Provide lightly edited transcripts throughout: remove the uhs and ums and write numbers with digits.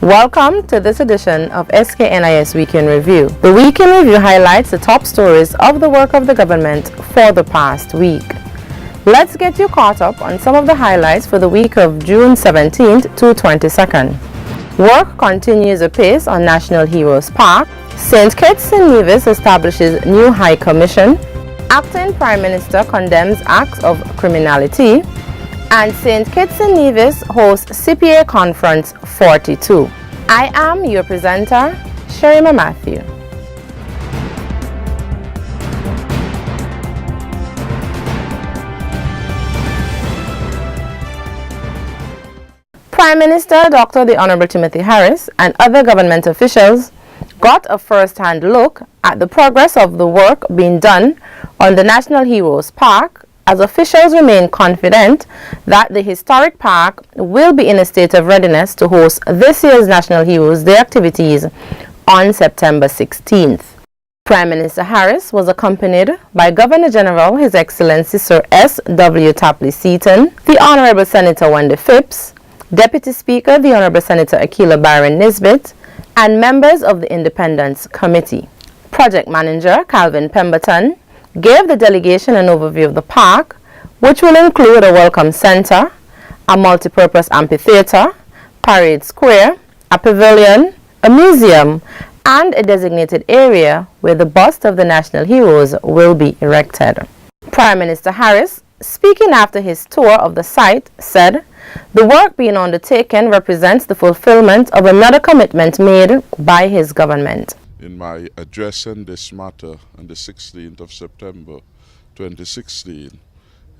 Welcome to this edition of SKNIS Week in Review. The Week in Review highlights the top stories of the work of the government for the past week. Let's get you caught up on some of the highlights for the week of June 17th to 22nd. Work continues apace on National Heroes Park. St. Kitts and Nevis establishes new High Commission. Acting Prime Minister condemns acts of criminality. And St. Kitts and Nevis hosts CPA Conference 42. I am your presenter, Sherima Matthew. Prime Minister Dr. the Honorable Timothy Harris and other government officials got a first-hand look at the progress of the work being done on the National Heroes Park, as officials remain confident that the historic park will be in a state of readiness to host this year's National Heroes Day activities on September 16th. Prime Minister Harris was accompanied by Governor General His Excellency Sir S.W. Tapley Seaton, the Honorable Senator Wanda Phipps, Deputy Speaker the Honorable Senator Akila Byron Nisbet, and members of the Independence Committee. Project Manager Calvin Pemberton gave the delegation an overview of the park, which will include a welcome center, a multipurpose amphitheater, parade square, a pavilion, a museum, and a designated area where the bust of the national heroes will be erected. Prime Minister Harris, speaking after his tour of the site, said, "The work being undertaken represents the fulfillment of another commitment made by his government." In my address on this matter on the 16th of September 2016,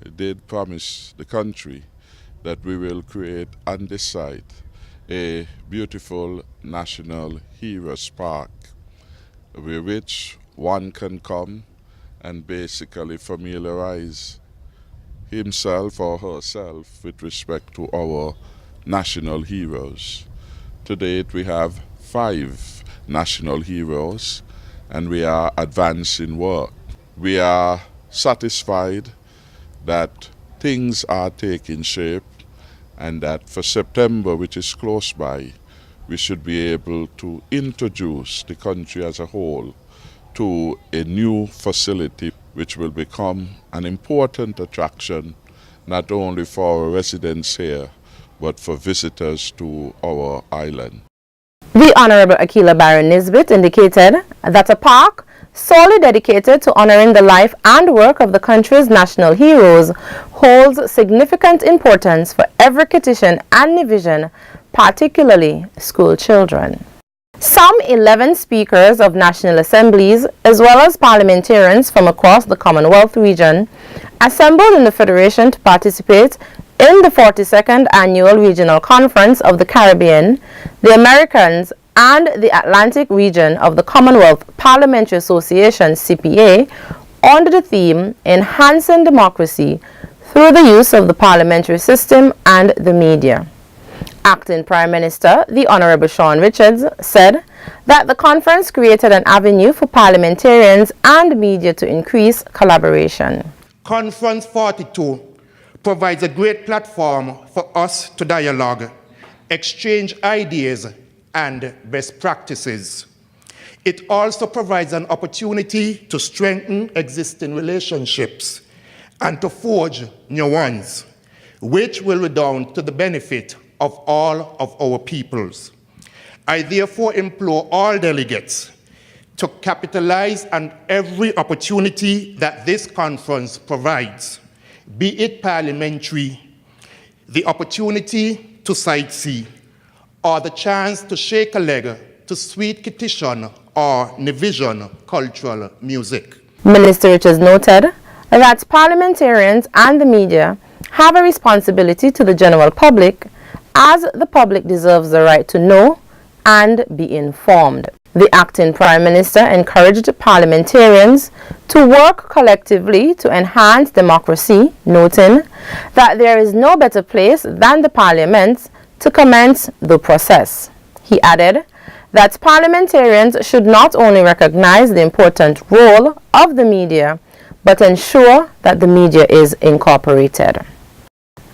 I did promise the country that we will create on this site a beautiful National Heroes Park with which one can come and basically familiarize himself or herself with respect to our national heroes. To date, we have 5 national heroes, and we are advancing work. We are satisfied that things are taking shape and that for September, which is close by, we should be able to introduce the country as a whole to a new facility which will become an important attraction not only for our residents here but for visitors to our island. The Honorable Akila Byron Nisbet indicated that a park solely dedicated to honoring the life and work of the country's national heroes holds significant importance for every Kittitian and Nevisian, particularly school children. Some 11 speakers of national assemblies, as well as parliamentarians from across the Commonwealth region, assembled in the Federation to participate in the 42nd Annual Regional Conference of the Caribbean, the Americans, and the Atlantic region of the Commonwealth Parliamentary Association (CPA) under the theme Enhancing Democracy through the Use of the Parliamentary System and the Media. Acting Prime Minister, the Honorable Sean Richards, said that the conference created an avenue for parliamentarians and media to increase collaboration. Conference 42 provides a great platform for us to dialogue, exchange ideas, and best practices. It also provides an opportunity to strengthen existing relationships and to forge new ones, which will redound to the benefit of all of our peoples. I therefore implore all delegates to capitalize on every opportunity that this conference provides, be it parliamentary, the opportunity to sightsee, or the chance to shake a leg to sweet Kittitian or Nevisian cultural music. Minister Richards noted that parliamentarians and the media have a responsibility to the general public, as the public deserves the right to know and be informed. The acting Prime Minister encouraged parliamentarians to work collectively to enhance democracy, noting that there is no better place than the Parliament to commence the process. He added that parliamentarians should not only recognize the important role of the media, but ensure that the media is incorporated.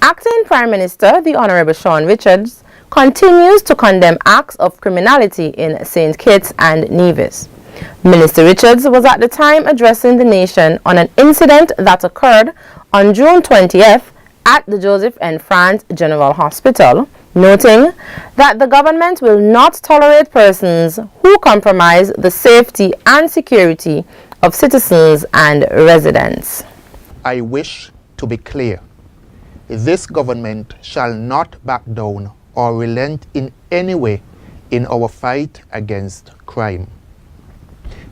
Acting Prime Minister, the Honorable Sean Richards, continues to condemn acts of criminality in St. Kitts and Nevis. Minister Richards was at the time addressing the nation on an incident that occurred on June 20th at the Joseph N. France General Hospital, noting that the government will not tolerate persons who compromise the safety and security of citizens and residents. I wish to be clear. This government shall not back down or relent in any way in our fight against crime.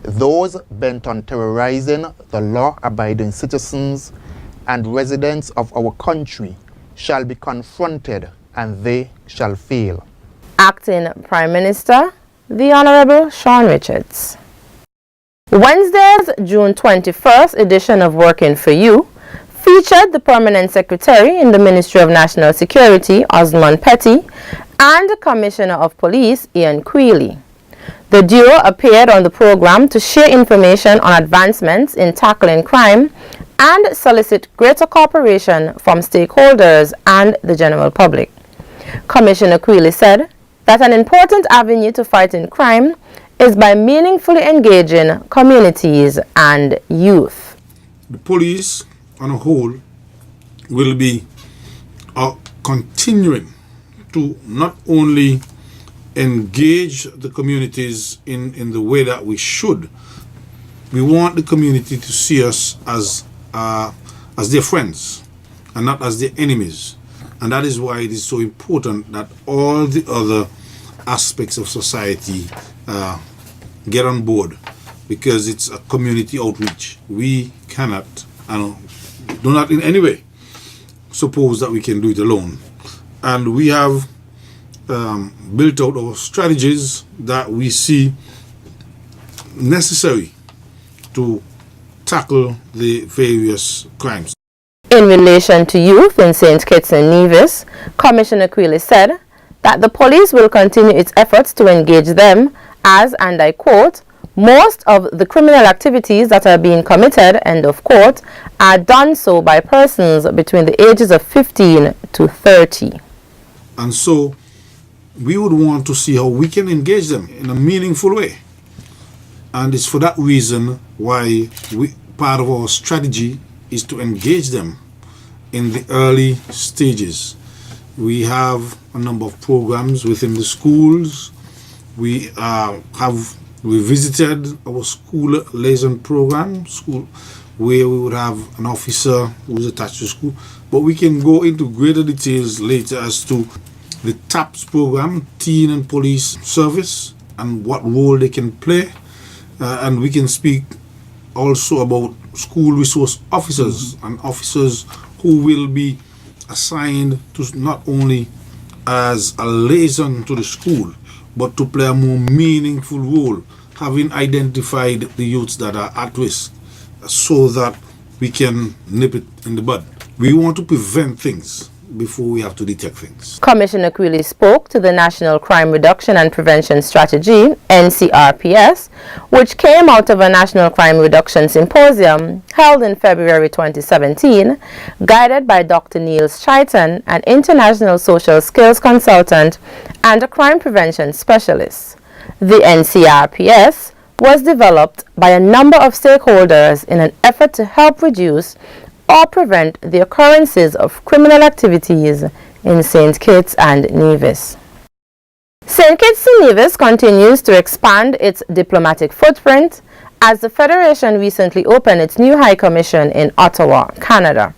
Those bent on terrorizing the law-abiding citizens and residents of our country shall be confronted, and they shall fail. Acting Prime Minister, the Honorable Sean Richards. Wednesday's June 21st edition of Working for You featured the Permanent Secretary in the Ministry of National Security, Osman Petty, and the Commissioner of Police, Ian Quealy. The duo appeared on the program to share information on advancements in tackling crime and solicit greater cooperation from stakeholders and the general public. Commissioner Quealy said that an important avenue to fighting crime is by meaningfully engaging communities and youth. The police on a whole will be continuing to not only engage the communities in the way that we should. We want the community to see us as their friends and not as their enemies. And that is why it is so important that all the other aspects of society get on board, because it's a community outreach. We cannot, do not in any way suppose that we can do it alone. And we have built out our strategies that we see necessary to tackle the various crimes. In relation to youth in St. Kitts and Nevis, Commissioner Quealy said that the police will continue its efforts to engage them as, and I quote, most of the criminal activities that are being committed, end of quote, are done so by persons between the ages of 15 to 30. And so we would want to see how we can engage them in a meaningful way. And it's for that reason why part of our strategy is to engage them in the early stages. We have a number of programs within the schools. We visited our school liaison program, where we would have an officer who's attached to school. But we can go into greater details later as to the TAPS program, Teen and Police Service, and what role they can play. And we can speak also about school resource officers and officers who will be assigned to not only as a liaison to the school, but to play a more meaningful role, having identified the youths that are at risk, so that we can nip it in the bud. We want to prevent things before we have to detect things. Commissioner Quealy spoke to the National Crime Reduction and Prevention Strategy, NCRPS, which came out of a National Crime Reduction Symposium held in February 2017, guided by Dr. Niels Chaitan, an international social skills consultant and a crime prevention specialist. The NCRPS was developed by a number of stakeholders in an effort to help reduce or prevent the occurrences of criminal activities in St. Kitts and Nevis. St. Kitts and Nevis continues to expand its diplomatic footprint as the Federation recently opened its new High Commission in Ottawa, Canada.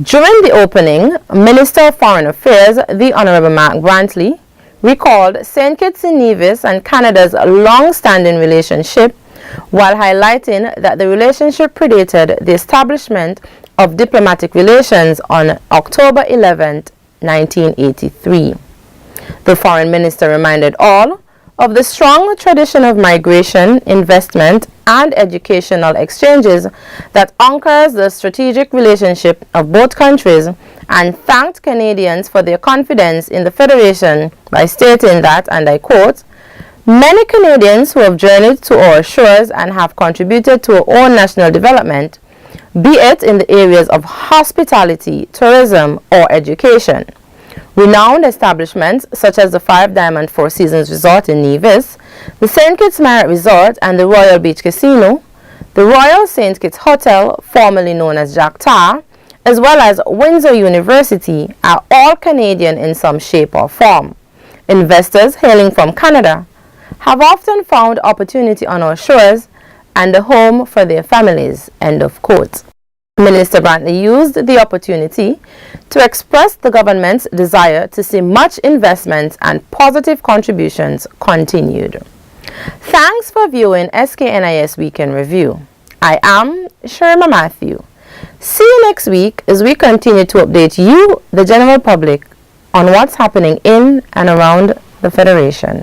During the opening, Minister of Foreign Affairs, the Honorable Mark Brantley, recalled St. Kitts and Nevis and Canada's long-standing relationship, while highlighting that the relationship predated the establishment of diplomatic relations on October 11, 1983. The Foreign Minister reminded all of the strong tradition of migration, investment, and educational exchanges that anchors the strategic relationship of both countries, and thanked Canadians for their confidence in the Federation by stating that, and I quote, "Many Canadians who have journeyed to our shores and have contributed to our own national development, be it in the areas of hospitality, tourism, or education, Renowned establishments such as the Five Diamond Four Seasons Resort in Nevis, the St. Kitts Marriott Resort and the Royal Beach Casino, the Royal St. Kitts Hotel, formerly known as Jack Tar, as well as Windsor University are all Canadian in some shape or form. Investors hailing from Canada have often found opportunity on our shores and a home for their families. End of quote. Minister Brantley used the opportunity to express the government's desire to see much investment and positive contributions continued. Thanks for viewing SKNIS Weekend Review. I am Sherma Matthew. See you next week as we continue to update you, the general public, on what's happening in and around the Federation.